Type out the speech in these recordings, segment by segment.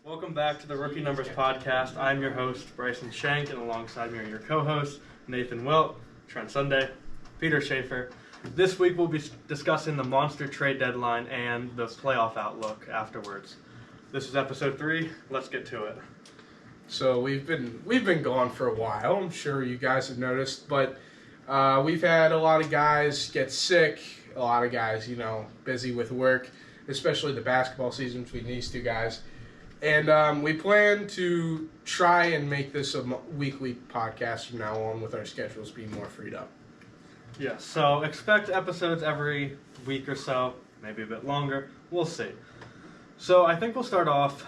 Welcome back to the Rookie Numbers Podcast. I'm your host, Bryson Shank, and alongside me are your co-hosts, Nathan Wilt, Trent Sunday, Peter Schaefer. This week we'll be discussing the monster trade deadline and the playoff outlook afterwards. This is episode 3. Let's get to it. So we've been gone for a while. I'm sure you guys have noticed, but we've had a lot of guys get sick. A lot of guys, busy with work, especially the basketball season between these two guys. And we plan to try and make this a weekly podcast from now on with our schedules being more freed up. Yeah, so expect episodes every week or so, maybe a bit longer. We'll see. So I think we'll start off,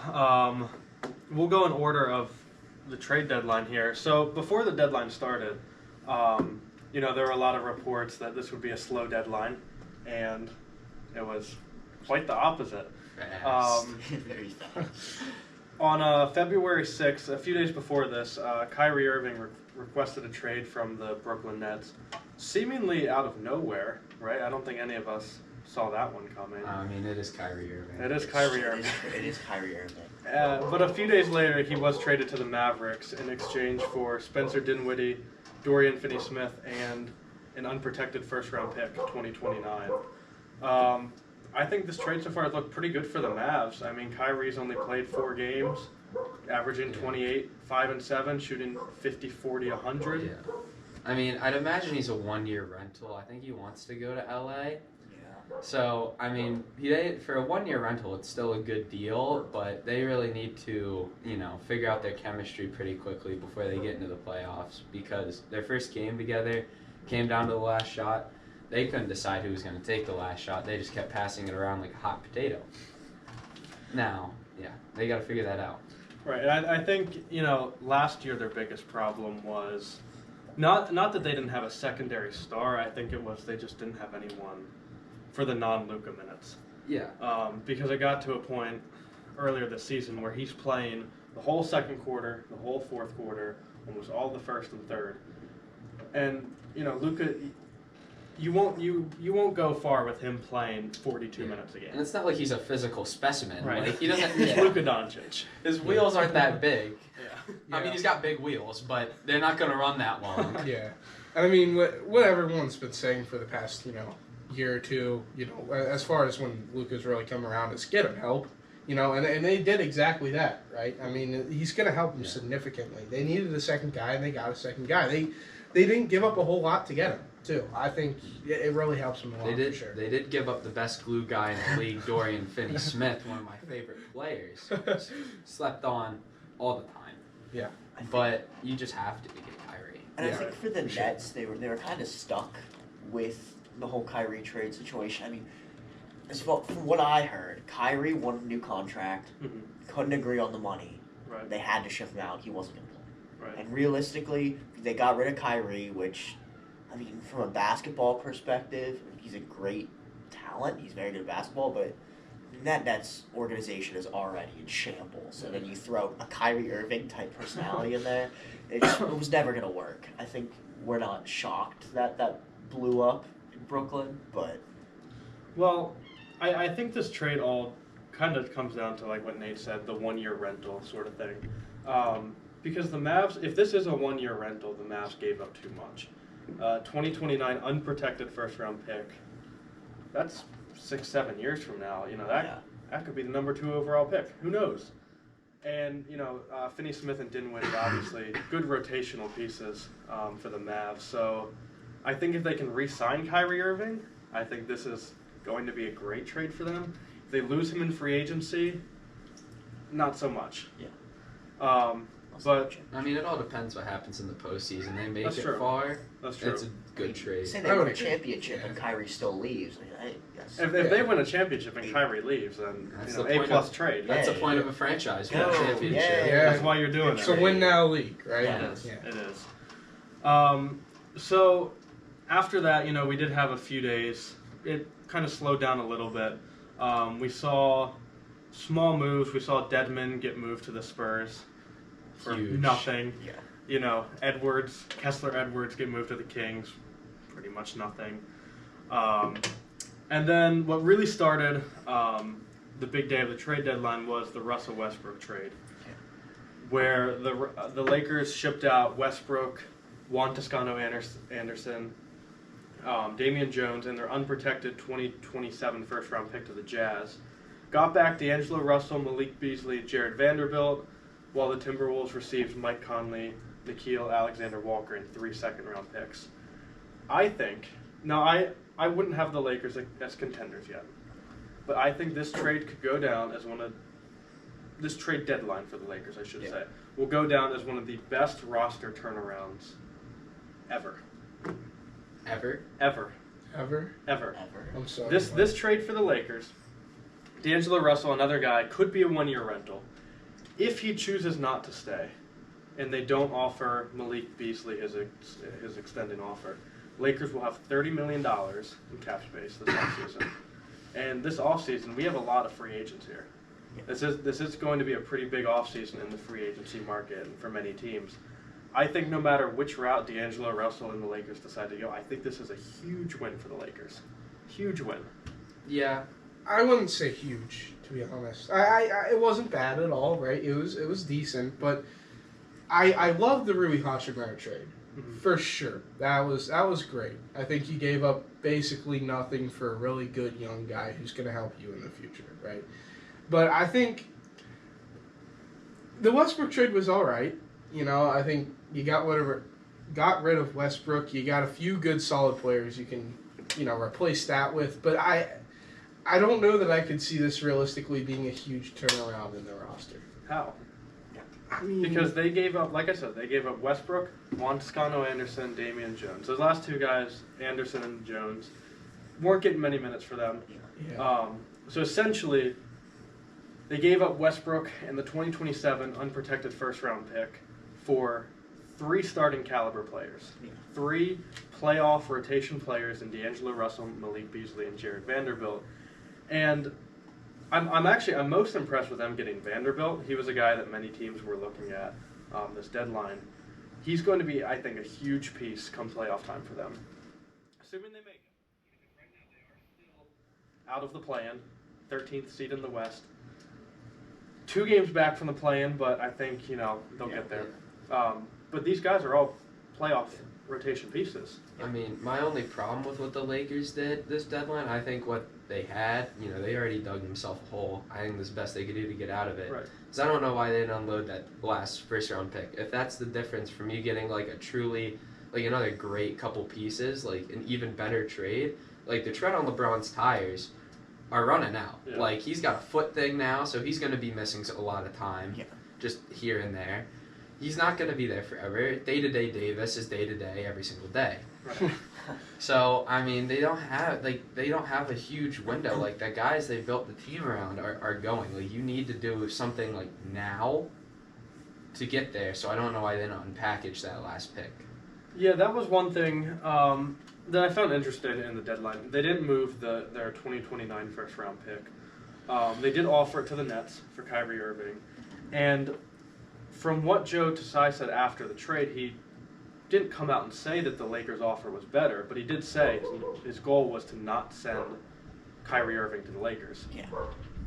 we'll go in order of the trade deadline here. So before the deadline started, there were a lot of reports that this would be a slow deadline, and it was quite the opposite. Very fast. On February 6th, a few days before this, Kyrie Irving requested a trade from the Brooklyn Nets, seemingly out of nowhere, right? I don't think any of us saw that one coming. It is Kyrie Irving. It is Kyrie Irving. It is Kyrie Irving. But a few days later, he was traded to the Mavericks in exchange for Spencer Dinwiddie, Dorian Finney-Smith, and an unprotected first-round pick, 2029. I think this trade so far has looked pretty good for the Mavs. I mean, Kyrie's only played 4 games, averaging 28, 5 and 7, shooting 50, 40, 100. Yeah. I'd imagine he's a 1-year rental. I think he wants to go to LA. Yeah. So, for a 1-year rental, it's still a good deal, but they really need to, figure out their chemistry pretty quickly before they get into the playoffs, because their first game together came down to the last shot. They couldn't decide who was going to take the last shot. They just kept passing it around like a hot potato. Now, they got to figure that out. Right, and I think, last year their biggest problem was not that they didn't have a secondary star. I think it was they just didn't have anyone for the non-Luka minutes. Yeah. Because it got to a point earlier this season where he's playing the whole second quarter, the whole fourth quarter, almost all the first and third. And, Luka, you won't go far with him playing 42 minutes a game. And it's not like he's a physical specimen. Right. Like, he doesn't. He's Luka Doncic. His wheels aren't that big. Yeah. He's got big wheels, but they're not going to run that long. Yeah. And what everyone's been saying for the past, year or two, as far as when Luka's really come around, is get him help. And they did exactly that, right? He's going to help them significantly. They needed a second guy, and they got a second guy. They didn't give up a whole lot to get him, too. I think it really helps them a lot, for sure. They did give up the best glue guy in the league, Dorian Finney-Smith, one of my favorite players. Slept on all the time. Yeah. But you just have to get Kyrie. And I think for the Nets, they were kind of stuck with the whole Kyrie trade situation. From what I heard, Kyrie wanted a new contract, couldn't agree on the money. Right. They had to ship him out. He wasn't going to play. Right. And realistically, they got rid of Kyrie, which, from a basketball perspective, he's a great talent. He's very good at basketball, but that Nets organization is already in shambles. And then you throw a Kyrie Irving type personality in there, it was never going to work. I think we're not shocked that blew up in Brooklyn, but... Well, I think this trade all kind of comes down to, like what Nate said, the 1-year rental sort of thing. Because the Mavs, if this is a 1-year rental, the Mavs gave up too much. 2029 unprotected first-round pick. That's 6-7 years from now. That could be the number 2 overall pick. Who knows? And Finney-Smith and Dinwiddie, obviously good rotational pieces for the Mavs. So I think if they can re-sign Kyrie Irving, I think this is going to be a great trade for them. If they lose him in free agency, not so much. Yeah. But it all depends what happens in the postseason. They make it true. far. That's true. It's a good trade. Say they win a championship and Kyrie still leaves. If they win a championship and Kyrie leaves, then That's the A+ point trade. That's the point of a franchise, win a championship. Yeah. That's why you're doing It's it. a win-now league, right? It is. Yeah. It is. So after that, we did have a few days. It kind of slowed down a little bit. We saw small moves. We saw Dedmon get moved to the Spurs for nothing. Yeah. Kessler Edwards get moved to the Kings. Pretty much nothing. And then what really started the big day of the trade deadline was the Russell Westbrook trade, where the Lakers shipped out Westbrook, Juan Toscano Anderson, Damian Jones, and their unprotected 2027 first-round pick to the Jazz. Got back D'Angelo Russell, Malik Beasley, Jared Vanderbilt, while the Timberwolves received Mike Conley, Nickeil Alexander-Walker, and 3 second-round picks. I think, now I wouldn't have the Lakers as contenders yet, but I think this trade could go down as this trade deadline for the Lakers, I should say, will go down as one of the best roster turnarounds ever. Ever? Ever. Ever? Ever. I'm sorry. This trade for the Lakers, D'Angelo Russell, another guy, could be a one-year rental. If he chooses not to stay, and they don't offer Malik Beasley his extended offer, Lakers will have $30 million in cap space this offseason. And this offseason, we have a lot of free agents here. This is going to be a pretty big offseason in the free agency market and for many teams. I think no matter which route D'Angelo Russell and the Lakers decide to go, I think this is a huge win for the Lakers. Huge win. Yeah. I wouldn't say huge, to be honest. I it wasn't bad at all, right? It was decent, but I love the Rui Hachimura trade. For sure. That was great. I think he gave up basically nothing for a really good young guy who's going to help you in the future, right? But I think the Westbrook trade was all right. You know, I think you got rid of Westbrook. You got a few good solid players you can, replace that with, but I don't know that I could see this realistically being a huge turnaround in the roster. How? I mean, Because they gave up, like I said, they gave up Westbrook, Juan Toscano Anderson, Damian Jones. Those last two guys, Anderson and Jones, weren't getting many minutes for them. yeah. So essentially, they gave up Westbrook and the 2027 unprotected first-round pick for 3 starting caliber players. Yeah. 3 playoff rotation players in D'Angelo Russell, Malik Beasley, and Jared Vanderbilt. And I'm most impressed with them getting Vanderbilt. He was a guy that many teams were looking at this deadline. He's going to be, I think, a huge piece come playoff time for them. Assuming they make it. Right now they are still out of the play-in, 13th seed in the West. 2 games back from the play-in, but I think, they'll get there. But these guys are all playoff rotation pieces. I mean, my only problem with what the Lakers did this deadline, I think what they had, they already dug themselves a hole. I think this is the best they could do to get out of it. Right. So I don't know why they didn't unload that last first-round pick. If that's the difference from you getting, like, a truly, like, another great couple pieces, like, an even better trade, like, the tread on LeBron's tires are running out. Yeah. Like, he's got a foot thing now, so he's going to be missing a lot of time, just here and there. He's not going to be there forever. Day-to-day Davis is day-to-day every single day. Right. So, I mean, they don't have a huge window. Like, the guys they built the team around are going. Like, you need to do something, like, now to get there. So I don't know why they didn't unpackage that last pick. Yeah, that was one thing that I found interesting in the deadline. They didn't move their 2029 first-round pick. They did offer it to the Nets for Kyrie Irving. And from what Joe Tsai said after the trade, he didn't come out and say that the Lakers' offer was better, but he did say his goal was to not send Kyrie Irving to the Lakers. Yeah.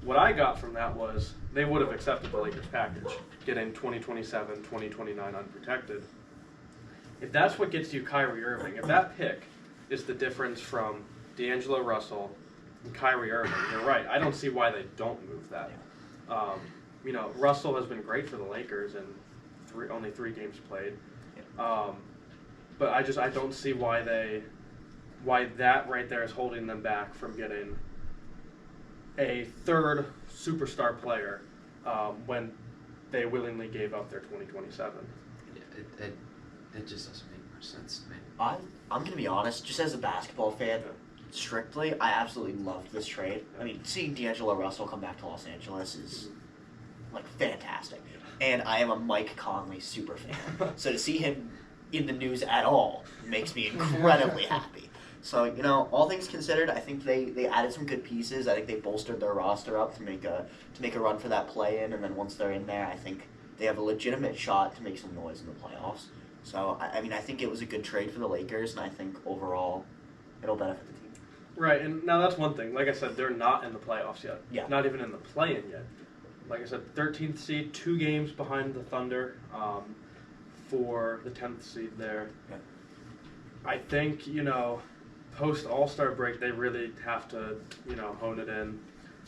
What I got from that was they would have accepted the Lakers' package, getting 2027, 2029 unprotected. If that's what gets you Kyrie Irving, if that pick is the difference from D'Angelo Russell and Kyrie Irving, you're right. I don't see why they don't move that. Russell has been great for the Lakers and only 3 games played. But I don't see why that right there is holding them back from getting a 3rd superstar player when they willingly gave up their 2027. Yeah, it just doesn't make much sense to me. I'm going to be honest, just as a basketball fan, strictly, I absolutely loved this trade. I mean, seeing D'Angelo Russell come back to Los Angeles is, like, fantastic. And I am a Mike Conley super fan. So to see him in the news at all makes me incredibly happy. So, all things considered, I think they added some good pieces. I think they bolstered their roster up to make a run for that play-in, and then once they're in there, I think they have a legitimate shot to make some noise in the playoffs. So, I think it was a good trade for the Lakers, and I think overall it'll benefit the team. Right, and now that's one thing. Like I said, they're not in the playoffs yet. Yeah. Not even in the play-in yet. Like I said, 13th seed, 2 games behind the Thunder for the 10th seed there. Yeah. I think, post All-Star break, they really have to, hone it in,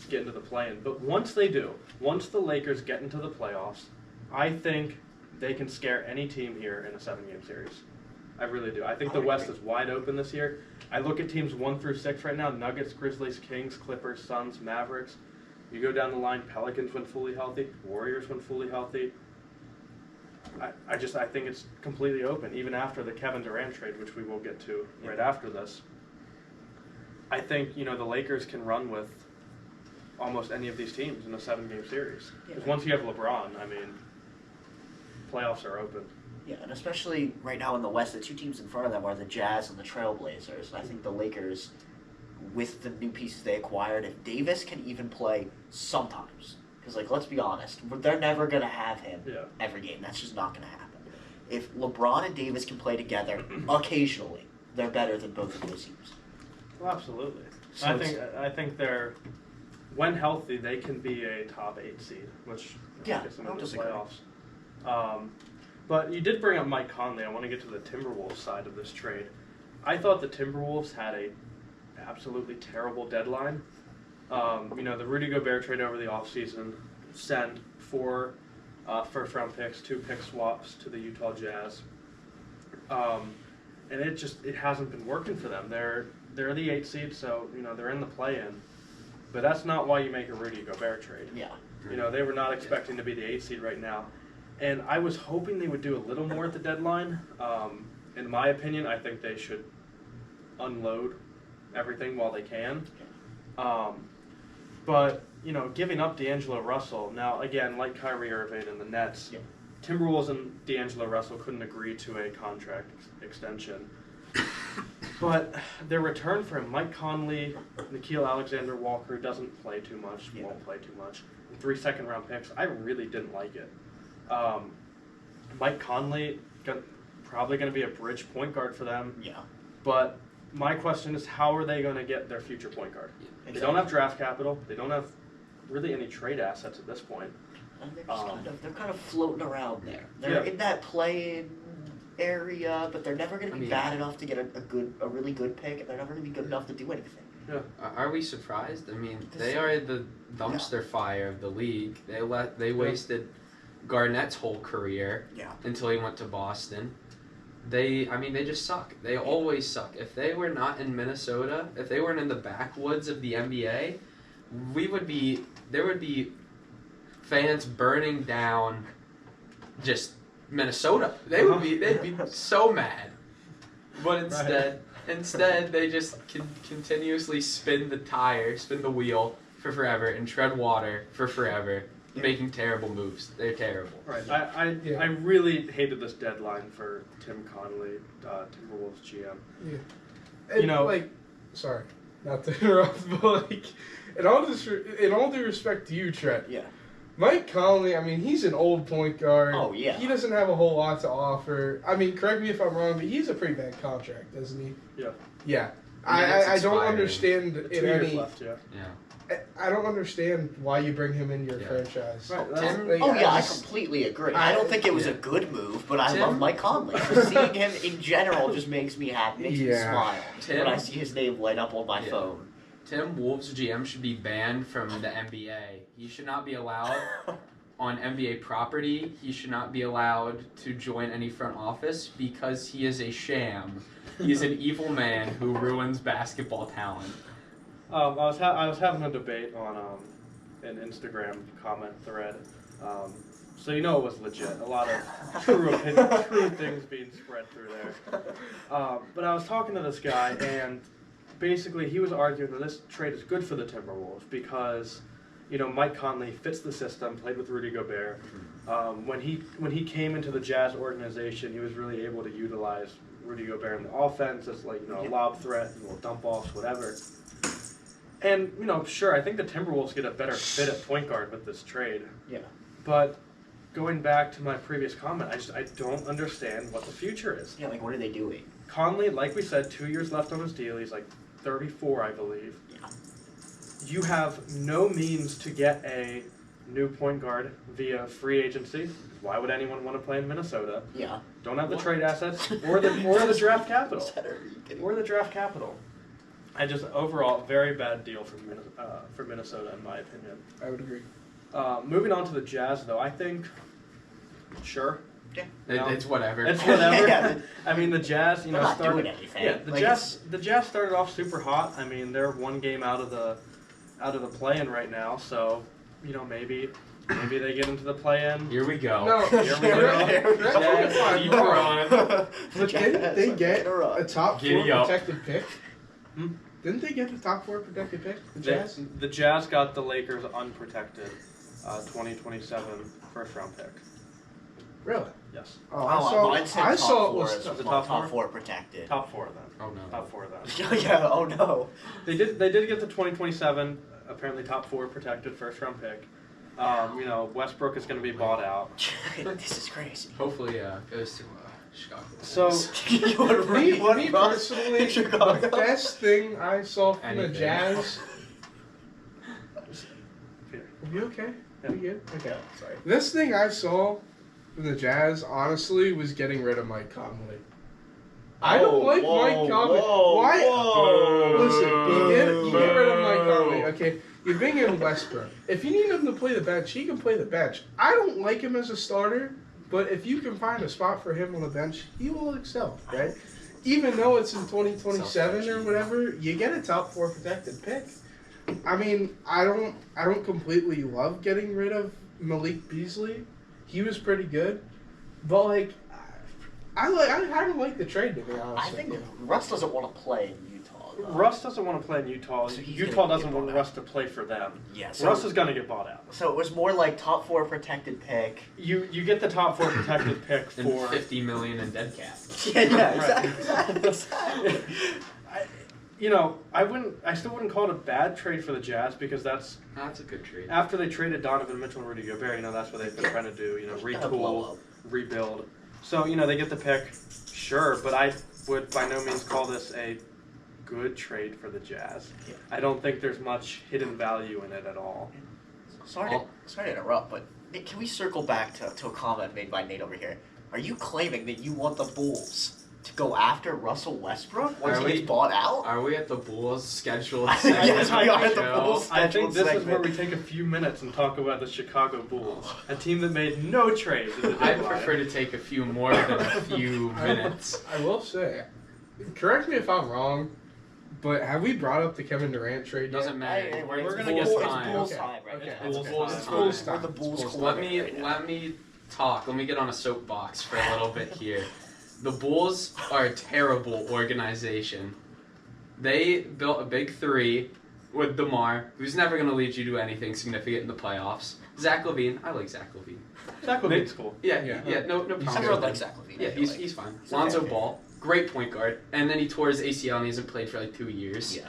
get into the play-in. But once they do, once the Lakers get into the playoffs, I think they can scare any team here in a 7-game series. I really do. I think the West is wide open this year. I look at teams 1 through 6 right now: Nuggets, Grizzlies, Kings, Clippers, Suns, Mavericks. You go down the line: Pelicans when fully healthy, Warriors when fully healthy. I think it's completely open, even after the Kevin Durant trade, which we will get to right after this. I think the Lakers can run with almost any of these teams in a 7-game series. Because once you have LeBron, playoffs are open. Yeah, and especially right now in the West, the 2 teams in front of them are the Jazz and the Trailblazers. And I think the Lakers, with the new pieces they acquired, if Davis can even play sometimes, because let's be honest, they're never going to have him every game. That's just not going to happen. If LeBron and Davis can play together occasionally, they're better than both of those teams. Well, absolutely. So I think they're, when healthy, they can be a top 8 seed, which gets them into the playoffs. But you did bring up Mike Conley. I want to get to the Timberwolves side of this trade. I thought the Timberwolves had a absolutely terrible deadline. The Rudy Gobert trade over the offseason sent 4 first-round picks, 2 pick swaps to the Utah Jazz. And it hasn't been working for them. They're the 8th seed, so they're in the play-in. But that's not why you make a Rudy Gobert trade. Yeah. They were not expecting to be the 8th seed right now. And I was hoping they would do a little more at the deadline. In my opinion, I think they should unload everything while they can. But, giving up D'Angelo Russell, now, again, like Kyrie Irving and the Nets, Timberwolves and D'Angelo Russell couldn't agree to a contract extension. But their return for him, Mike Conley, Nickeil Alexander-Walker, doesn't play too much, won't play too much, and 3 second-round picks, I really didn't like it. Mike Conley, probably going to be a bridge point guard for them. Yeah. But my question is, how are they going to get their future point guard? Exactly. They don't have draft capital. They don't have really any trade assets at this point. And they're just they're kind of floating around there. They're in that play-in area, but they're never going to be bad enough to get a really good pick, and they're never going to be good enough to do anything. Yeah. Are we surprised? They are the dumpster fire of the league. They wasted Garnett's whole career until he went to Boston. They just suck. They always suck. If they were not in Minnesota, if they weren't in the backwoods of the NBA, there would be fans burning down just Minnesota. They'd be so mad. But instead they just continuously spin the wheel for forever and tread water for forever. Making terrible moves. They're terrible. Right. I really hated this deadline for Tim Connolly, Timberwolves GM. Yeah. And sorry, not to interrupt, but in all due respect to you, Trent. Yeah. Mike Conley, he's an old point guard. Oh, yeah. He doesn't have a whole lot to offer. Correct me if I'm wrong, but he's a pretty bad contract, doesn't he? Yeah. Yeah. I don't understand 2 years left, yeah. I don't understand why you bring him into your franchise. Right, I completely agree. I don't think it was a good move, but I love Mike Conley. Seeing him in general just makes me happy, makes me smile when I see his name light up on my phone. Tim, Wolves GM should be banned from the NBA. He should not be allowed on NBA property. He should not be allowed to join any front office because he is a sham. He's an evil man who ruins basketball talent. I was having a debate on an Instagram comment thread, so it was legit. A lot of true things being spread through there. But I was talking to this guy, and basically he was arguing that this trade is good for the Timberwolves because, Mike Conley fits the system, played with Rudy Gobert. When he came into the Jazz organization, he was really able to utilize Rudy Gobert in the offense as a lob threat, dump offs, whatever. And, sure, I think the Timberwolves get a better fit at point guard with this trade. Yeah. But going back to my previous comment, I don't understand what the future is. Yeah, what are they doing? Conley, like we said, 2 years left on his deal. He's 34, I believe. Yeah. You have no means to get a new point guard via free agency. Why would anyone want to play in Minnesota? Yeah. Don't have the What? trade assets or the draft capital. Are you kidding? Or the draft capital. I just overall very bad deal for Minnesota in my opinion. I would agree. Moving on to the Jazz though, I think sure. No. It's whatever. It's whatever. Yeah. I mean the Jazz, They're not started doing anything. Yeah, the Like, Jazz started off super hot. I mean, they're one game out of the play-in right now, so maybe they get into the play-in. Here we go. No, Here we go. Jazz, Jazz, keep keep rolling. rolling. But didn't they get a top 4 Giddy up. protected pick? Hmm? Didn't they get the top 4 protected pick? The The Jazz? the Jazz got the Lakers unprotected 2027 first-round pick. Really? Yes, Oh, mine said I top saw it four was as the well, top top four? four protected. top 4 then. Oh no. Top 4 then. Yeah. Oh no. They did get the 2027 apparently top 4 protected first-round pick. Westbrook is going to be bought out. This is crazy. Hopefully, goes to Chicago. So You would Me, read one me from personally, Chicago. the best thing I saw from Anything. the Jazz. Peter. Are you okay? Yeah. Are you good? Okay. Yeah, sorry. This thing I saw from the Jazz, honestly, was getting rid of Mike Conley. I don't like Mike Conley. Why? Listen, you get rid of Mike Conley. Okay, you bring in Westbrook. If you need him to play the bench, he can play the bench. I don't like him as a starter, but if you can find a spot for him on the bench, he will excel, right? Even though it's in 2027 or whatever, you get a top 4 protected pick. I mean, I don't completely love getting rid of Malik Beasley. He was pretty good, but like, I kind of like the trade, to be honest. I think with you. Russ doesn't want to play in Utah. though. Russ doesn't want to play in Utah. So he's Utah gonna doesn't get want bought Russ to play for them. Yeah. So, Russ is going to get bought out. so it was more like top 4 protected pick. You get the top 4 protected pick And for. $50 million in dead cap. Yeah. Right. Exactly. I still wouldn't call it a bad trade for the Jazz because that's That's a good trade. after they traded Donovan Mitchell and Rudy Gobert. That's what they've been trying to do. Gotta blow Retool, up. rebuild. So they get the pick, sure, but I would by no means call this a good trade for the Jazz. Yeah. I don't think there's much hidden value in it at all. Sorry to interrupt, but Nick, can we circle back to a comment made by Nate over here? Are you claiming that you want the Bulls to go after Russell Westbrook once Are he we- gets bought out? Are we at the Bulls scheduled Yes, segment we of are at the show? Bulls. I think this is segment. where we take a few minutes and talk about the Chicago Bulls, a team that made no trades at the I deadline. prefer to take a few more than a few minutes. I will say, correct me if I'm wrong, but have we brought up the Kevin Durant trade yet? Doesn't matter. Hey, We're we're in gonna Bulls get It's time. Bulls Okay. time, right? Okay. It's Bulls Bulls time. time. Bulls time. We're the Bulls Bulls corner Let me right now. let me talk. Let me get on a soapbox for a little bit here. The Bulls are a terrible organization. They built a big 3 with DeMar, who's never going to lead you to anything significant in the playoffs. Zach LaVine, I like Zach LaVine. Zach LaVine's cool. Yeah, Yeah. no problem. Everyone likes Zach LaVine. Yeah, I feel like. he's fine. He's Lonzo okay. Ball, great point guard, and then he tore his ACL and he hasn't played for like 2 years. Yeah.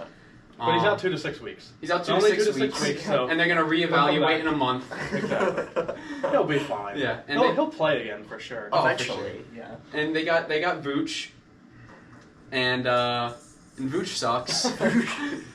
But he's out 2 to 6 weeks. He's out 2 to Only 6 2 to 6 weeks, weeks, so and they're gonna reevaluate in a month. he'll be fine. Yeah, and He'll play again for sure. Oh, for Eventually, yeah. And they got Vooch, and Vooch sucks.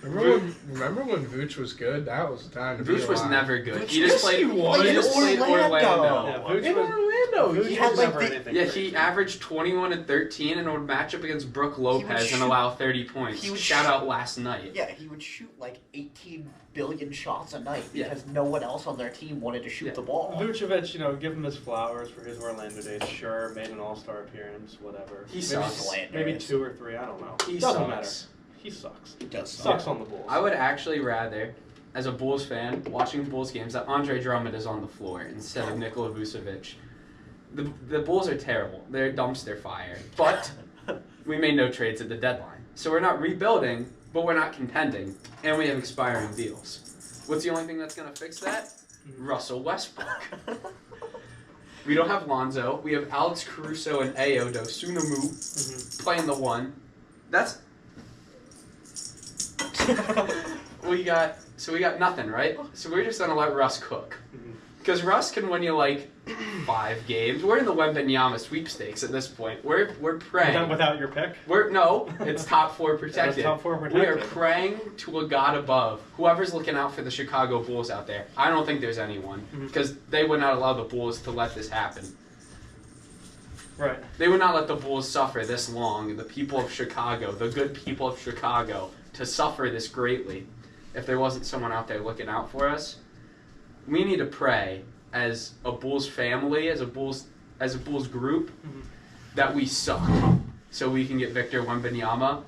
Remember when Vooch was good? That was the time to be Vooch was alive. never good. Vooch He just was- played. he was. He just played Orlando. Orlando. Yeah, Vooch In was, Orlando. Vooch He was had, like, never the- anything Yeah, crazy. he averaged 21 and 13 and would match up against Brooke Lopez and shoot- allow 30 points. he would Shout shoot- out last night. Yeah, he would shoot like 18 billion shots a night Yeah. because no one else on their team wanted to shoot Yeah. the ball. Vucevic, give him his flowers for his Orlando days. Sure, made an All-Star appearance, whatever. He maybe, sucks. maybe 2 or 3. I don't know. He Doesn't sucks. matter. He sucks. He does Sucks on the Bulls. I would actually rather, as a Bulls fan, watching Bulls games, that Andre Drummond is on the floor instead of Nikola Vucevic. The Bulls are terrible. They're dumpster fire. But we made no trades at the deadline. So we're not rebuilding, but we're not contending. And we have expiring deals. What's the only thing that's going to fix that? Russell Westbrook. We don't have Lonzo. We have Alex Caruso and Ayo Dosunmu playing the 1. That's... we got nothing, right? So we're just gonna let Russ cook. Because Russ can win you like 5 games. We're in the Wembanyama sweepstakes at this point. We're praying. Without your pick? No, it's top 4 It's protected. top 4 protected. We are praying to a God above. Whoever's looking out for the Chicago Bulls out there. I don't think there's anyone. Because they would not allow the Bulls to let this happen. Right. They would not let the Bulls suffer this long. The people of Chicago, the good people of Chicago, to suffer this greatly. If there wasn't someone out there looking out for us. We need to pray as a Bulls family, as a Bulls group, that we suck, so we can get Victor Wembanyama.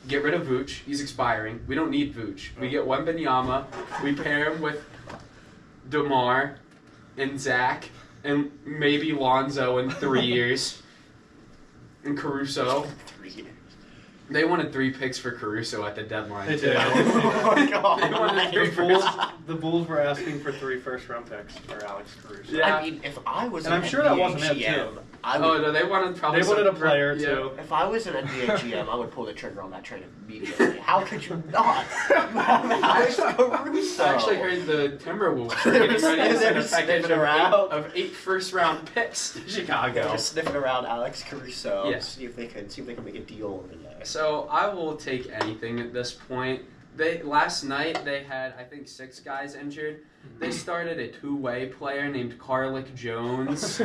Get rid of Vooch. He's expiring. We don't need Vooch. We get Wembanyama. We pair him with DeMar and Zach and maybe Lonzo in 3 years. And Caruso. 3 years. They wanted 3 picks for Caruso at the deadline. They too. did. Oh my God. They wanted 3 The Bulls were asking for 3 first-round picks for Alex Caruso. Yeah. I mean, if I was And an I'm sure that NBA wasn't it, GM, too. I Oh would, no, they wanted probably They wanted a some- player, yeah. too. if I was an NBA GM, I would pull the trigger on that trade immediately. How could you not? You have Alex Caruso. I actually heard the Timberwolves were getting ready to send a package sniffing around. of 8 first-round picks to Chicago. Just sniffing around Alex Caruso. Yeah. See if they can make a deal over there. So I will take anything at this point. Last night they had I think 6 guys injured. They started a 2-way player named Karlik Jones.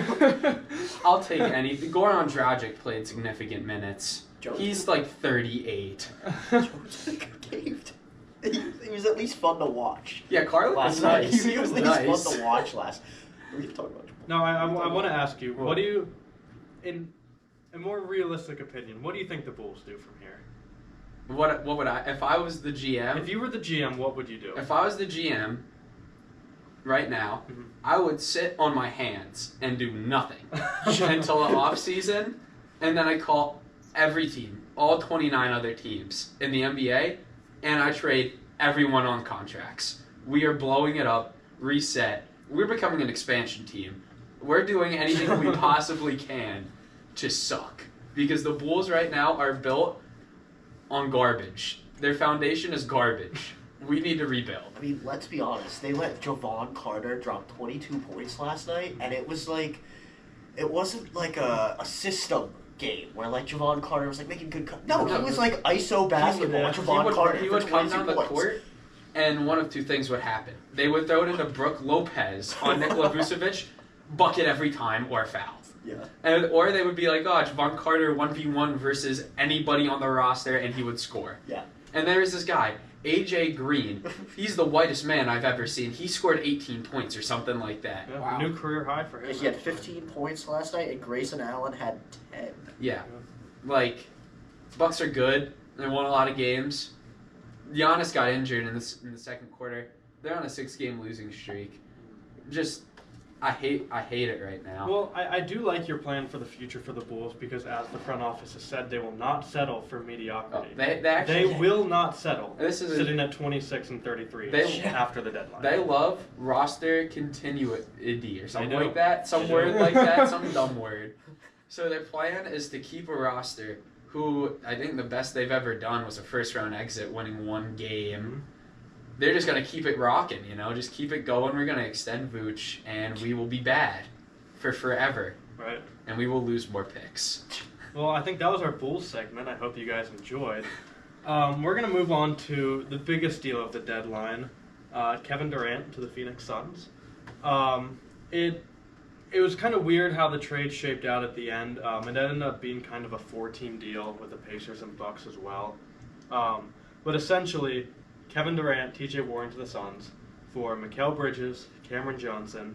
I'll take anything. Goran Dragic played significant minutes. Jones- He's like 38. He was at least fun to watch. Yeah, Karlik Last was night, nice. he was at nice. least fun to watch last. We can talk about. No, I want to ask you, what do you, in a more realistic opinion, what do you think the Bulls do from here? What would I if I was the GM? If you were the GM, what would you do? If I was the GM right now, Mhm. I would sit on my hands and do nothing until the off season, and then I call every team, all 29 other teams in the NBA, and I trade everyone on contracts. We are blowing it up, reset. We're becoming an expansion team. We're doing anything we possibly can to suck. Because the Bulls right now are built on garbage. Their foundation is garbage. We need to rebuild. I mean, let's be honest. They let Javon Carter drop 22 points last night, and it was like, it wasn't like a system game where like Javon Carter was like making good. No, No, he was like ISO basketball. Javon Carter he for would come 22 down the points. court, and one of 2 things would happen. They would throw it into Brooke Lopez on Nikola Vucevic, bucket every time, or foul. Yeah. Or they would be like, oh, Javon Carter 1v1 versus anybody on the roster, and he would score. Yeah. And there is this guy, AJ Green. He's the whitest man I've ever seen. He scored 18 points or something like that. Yeah, Wow. New career high for him. He had 15 points last night, and Grayson Allen had 10. Yeah. Like, Bucks are good. They won a lot of games. Giannis got injured in the second quarter. They're on a 6-game losing streak. Just, I hate it right now. Well, I do like your plan for the future for the Bulls because, as the front office has said, they will not settle for Oh, mediocrity. they actually They will not settle. This is sitting at 26 and 33 They- after the deadline. They love roster continuity or something They do. like that. Some They word do. like that. Some dumb word. So their plan is to keep a roster who I think the best they've ever done was a first-round exit, winning 1 game. They're just going to keep it rocking, just keep it going. We're going to extend Vooch, and we will be bad for forever, Right. and we will lose more picks. Well, I think that was our Bulls segment. I hope you guys enjoyed. We're going to move on to the biggest deal of the deadline, Kevin Durant to the Phoenix Suns. It was kind of weird how the trade shaped out at the end. It ended up being kind of a 4-team deal with the Pacers and Bucks as well. But essentially, Kevin Durant, T.J. Warren to the Suns for Mikal Bridges, Cameron Johnson,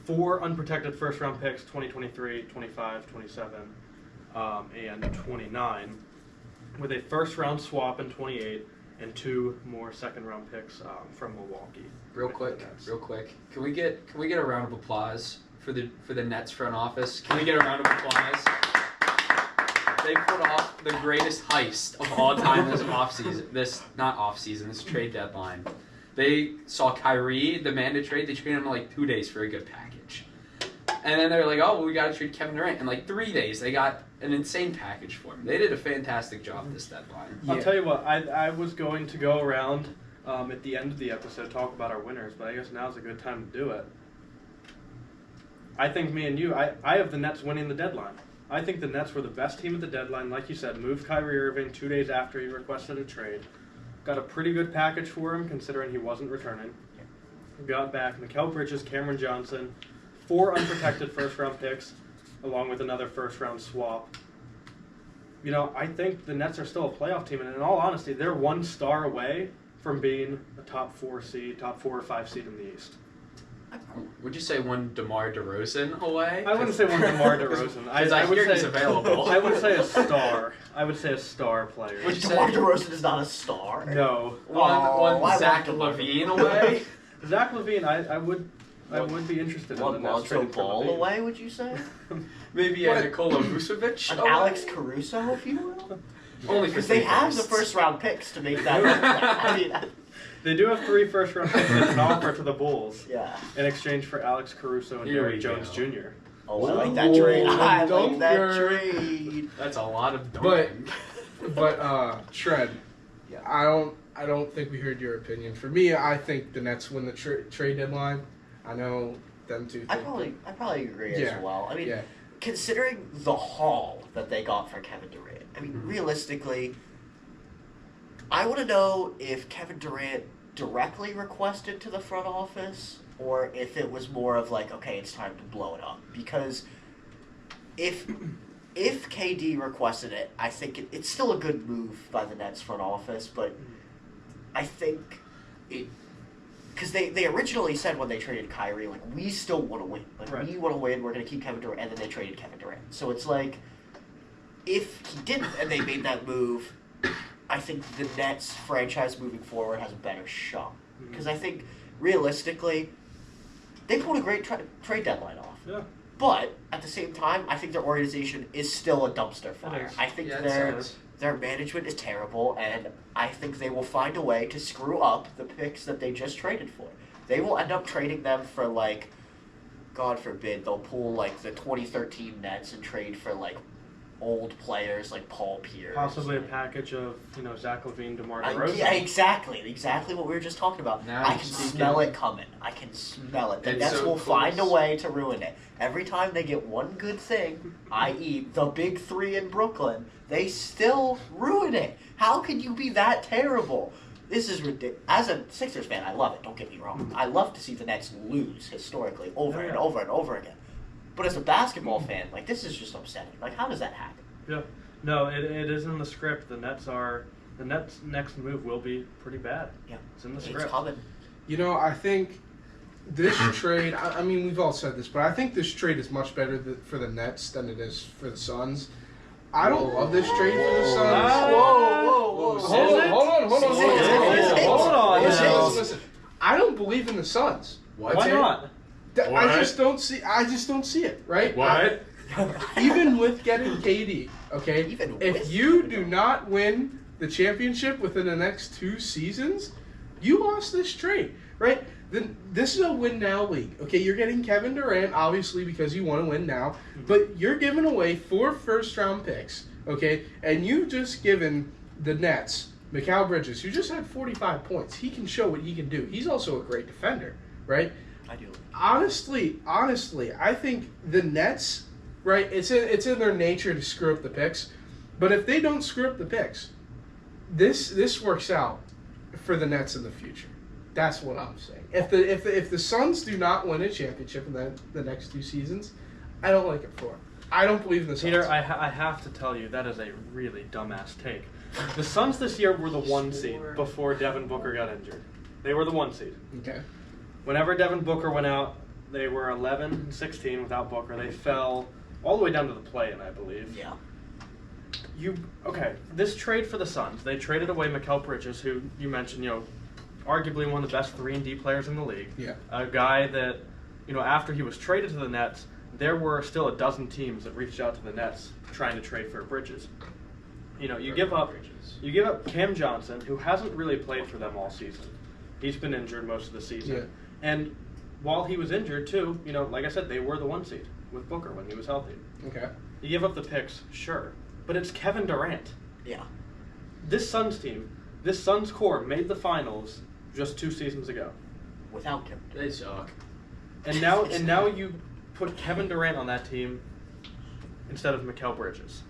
4 unprotected first-round picks, 2023, 25, 27, and 29, with a first-round swap in 28 and 2 more second-round picks from Milwaukee. Real quick. Can we get a round of applause for the Nets front office? Can we get a round of applause? They put off the greatest heist of all time this trade deadline. They saw Kyrie demand a trade. They traded him in like 2 days for a good package. And then they were like, oh, well, we got to trade Kevin Durant. In like 3 days, they got an insane package for him. They did a fantastic job this deadline. I'll tell you what, I was going to go around at the end of the episode talk about our winners, but I guess now's a good time to do it. I think me and you, I have the Nets winning the deadline. I think the Nets were the best team at the deadline. Like you said, moved Kyrie Irving 2 days after he requested a trade. Got a pretty good package for him considering he wasn't returning. Got back Mikal Bridges, Cameron Johnson, 4 unprotected first-round picks, along with another first-round swap. You know, I think the Nets are still a playoff team, and in all honesty, they're 1 star away from being a top 4 or 5 seed in the East. Would you say one DeMar DeRozan away? I wouldn't say one DeMar DeRozan. I would hear say he's available. I would say a star. I would say a star player. Would you say- DeMar DeRozan is not a star. No. Oh, One I Zach want LaVine away? Zach LaVine, I would be interested in the One Nets Lonzo trading for Ball LaVine. away, would you say? Maybe a Nikola Vucevic An away? Alex Caruso, if you will? Only Because they have the first-round picks to make that work. I mean, They do have 3 first-round picks they can offer to the Bulls yeah. in exchange for Alex Caruso and Here Derrick we Jones go. Jr. Oh, I like that trade. I like that Dunker. trade. That's a lot of But, dunking. Shred, Yeah. I don't think we heard your opinion. For me, I think the Nets win the trade deadline. I know them two. I probably agree Yeah. as well. I mean, Yeah. considering the haul that they got for Kevin Durant, I mean, realistically, I want to know if Kevin Durant directly requested to the front office or if it was more of like, okay, it's time to blow it up. Because if KD requested it, I think it's still a good move by the Nets front office, but I think it... Because they originally said when they traded Kyrie, like, we still want to win. Like, Right. we want to win, we're going to keep Kevin Durant, and then they traded Kevin Durant. So it's like, if he didn't and they made that move, I think the Nets franchise moving forward has a better shot. Because I think, realistically, they pulled a great trade deadline off. Yeah. But, at the same time, I think their organization is still a dumpster fire. is. I think Yeah, their management is terrible, and I think they will find a way to screw up the picks that they just traded for. They will end up trading them for, like, God forbid, they'll pull, like, the 2013 Nets and trade for, like, old players like Paul Pierce. Possibly a package of, Zach LaVine, DeMar I- DeRozan. yeah, exactly what we were just talking about. Now I you're can speaking. smell it coming. I can smell it. The It's Nets so will find a close. way to ruin it. Every time they get one good thing, i.e. the big 3 in Brooklyn, they still ruin it. How can you be that terrible? This is ridiculous. As a Sixers fan, I love it. Don't get me wrong. I love to see the Nets lose historically over and over and over again. But as a basketball fan, like, this is just upsetting. Like, how does that happen? Yeah. No, it is in the script. The Nets next move will be pretty bad. Yeah. It's in the It's script. coming. You know, I think this trade, I mean, we've all said this, but I think this trade is much better for the Nets than it is for the Suns. I don't love this trade for the Suns. Whoa. Hold on. Hold on now. Listen. I don't believe in the Suns. What? Why not? I What? just don't see it, right? What? Even with getting KD, okay? Even If with- you do not win the championship within the next 2 seasons, you lost this trade, right? Then this is a win now league. Okay, you're getting Kevin Durant, obviously, because you want to win now, but you're giving away 4 first-round picks, okay? And you've just given the Nets Mikal Bridges, who just had 45 points. He can show what he can do. He's also a great defender, right? I do. Honestly, I think the Nets, right? It's in their nature to screw up the picks, but if they don't screw up the picks, this works out for the Nets in the future. That's what I'm saying. If the Suns do not win a championship in the next 2 seasons, I don't like it for them. I don't believe in the Suns. Peter, I have to tell you, that is a really dumbass take. The Suns this year were the 1 seed before Devin Booker got injured. They were the 1 seed. Okay. Whenever Devin Booker went out, they were 11-16 without Booker. They fell all the way down to the play-in, I believe. Yeah. This trade for the Suns, they traded away Mikal Bridges, who you mentioned, arguably one of the best 3-and-D players in the league. Yeah. A guy that, after he was traded to the Nets, there were still a dozen teams that reached out to the Nets trying to trade for Bridges. You give up Cam Johnson, who hasn't really played for them all season. He's been injured most of the season. Yeah. And while he was injured too, like I said, they were the 1 seed with Booker when he was healthy. Okay. You give up the picks, sure, but it's Kevin Durant. Yeah. This Suns team, this Suns core made the finals just 2 seasons ago. Without him. They suck. And now you put Kevin Durant on that team instead of Mikal Bridges.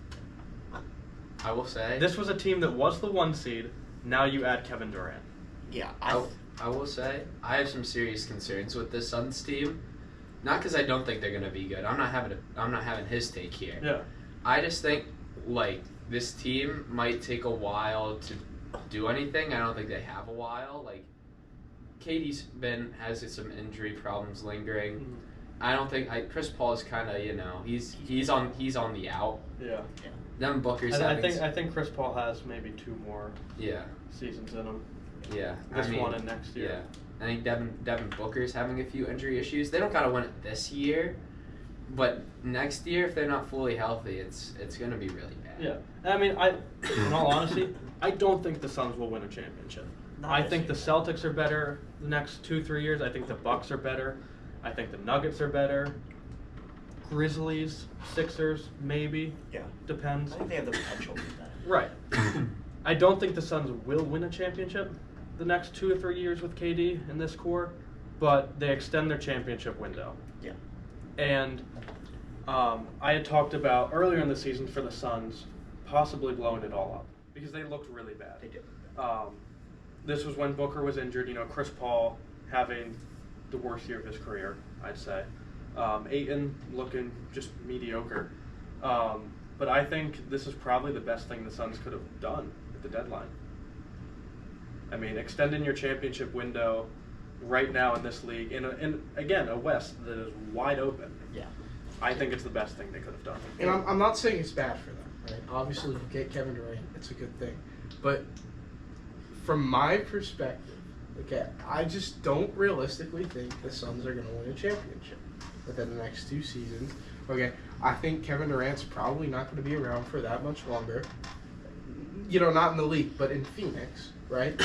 I will say. This was a team that was the 1 seed. Now you add Kevin Durant. Yeah, I will say I have some serious concerns with this Suns team. Not because I don't think they're gonna be good. I'm not having his take here. Yeah. I just think like this team might take a while to do anything. I don't think they have a while. Like KD's has some injury problems lingering. Mhm. I don't think Chris Paul is kind of he's on the out. Yeah. Them Booker's I think Chris Paul has maybe 2 more yeah. seasons in him. Yeah. This one and next year. Yeah. I think Devin Booker's having a few injury issues. They don't gotta win it this year, but next year if they're not fully healthy, it's gonna be really bad. Yeah. I mean, in all honesty, I don't think the Suns will win a championship. I think the Celtics are better the next 2-3 years. I think the Bucks are better. I think the Nuggets are better. Grizzlies, Sixers, maybe. Yeah. Depends. I think they have the potential to do that. Right. I don't think the Suns will win a championship the next 2 or 3 years with KD in this core, but they extend their championship window. Yeah. And I had talked about earlier in the season for the Suns possibly blowing it all up because they looked really bad. They did. This was when Booker was injured. Chris Paul having the worst year of his career, I'd say. Ayton looking just mediocre. But I think this is probably the best thing the Suns could have done at the deadline. I mean, extending your championship window right now in this league, in again, a West that is wide open. Yeah. I think it's the best thing they could have done. And I'm not saying it's bad for them, right? Obviously, if you get Kevin Durant, it's a good thing. But from my perspective, okay, I just don't realistically think the Suns are going to win a championship within the next 2 seasons. Okay, I think Kevin Durant's probably not going to be around for that much longer. Not in the league, but in Phoenix, right?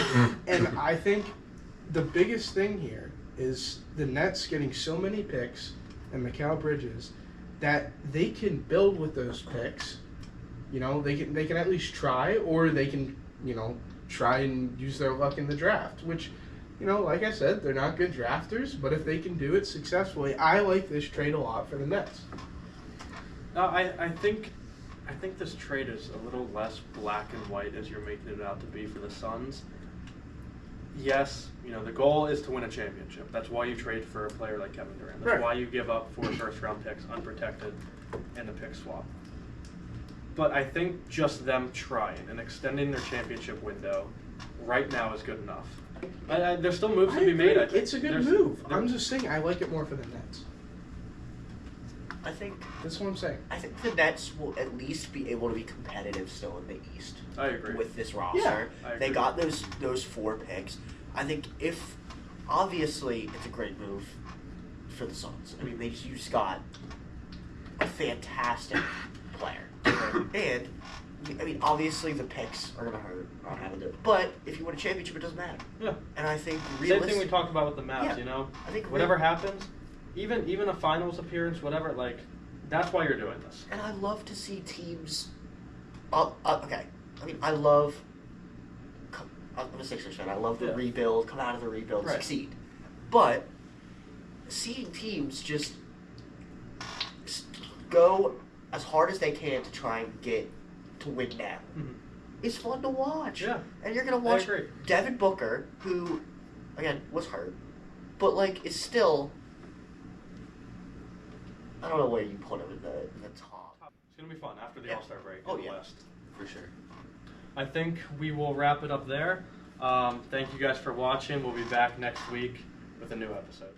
And I think the biggest thing here is the Nets getting so many picks and Mikal Bridges that they can build with those picks. They can at least try, or they can, try and use their luck in the draft, which, like I said, they're not good drafters, but if they can do it successfully, I like this trade a lot for the Nets. I think this trade is a little less black and white as you're making it out to be for the Suns. Yes, the goal is to win a championship. That's why you trade for a player like Kevin Durant. That's Right. why you give up 4 first-round picks unprotected in the pick swap. But I think just them trying and extending their championship window right now is good enough. There's still moves to be made. I think. It's a good move. I'm just saying I like it more for the Nets. I think That's what I'm saying. the Nets will at least be able to be competitive still in the East. I agree. With this roster. Yeah, I They agree. got those 4 picks. I think obviously it's a great move for the Suns. I mean, you just got a fantastic player. And I mean, obviously the picks are gonna hurt on having to, but if you win a championship, it doesn't matter. Yeah. And I think Same thing we talked about with the Mavs. Yeah. I think whatever happens, even a finals appearance, whatever. That's why you're doing this. And I love to see teams. Okay, I mean, I'm a Sixers fan. I love the Yeah. rebuild, come out of the rebuild, Right. succeed. But seeing teams just go as hard as they can to try and get to win now Mhm. is fun to watch. Yeah. And you're gonna watch agree. Devin Booker, who, again, was hurt, but is still. I don't know where you put him in the top. It's gonna be fun after the Yeah. All-Star break Oh, in the yeah. West. For sure. I think we will wrap it up there. Thank you guys for watching. We'll be back next week with a new episode.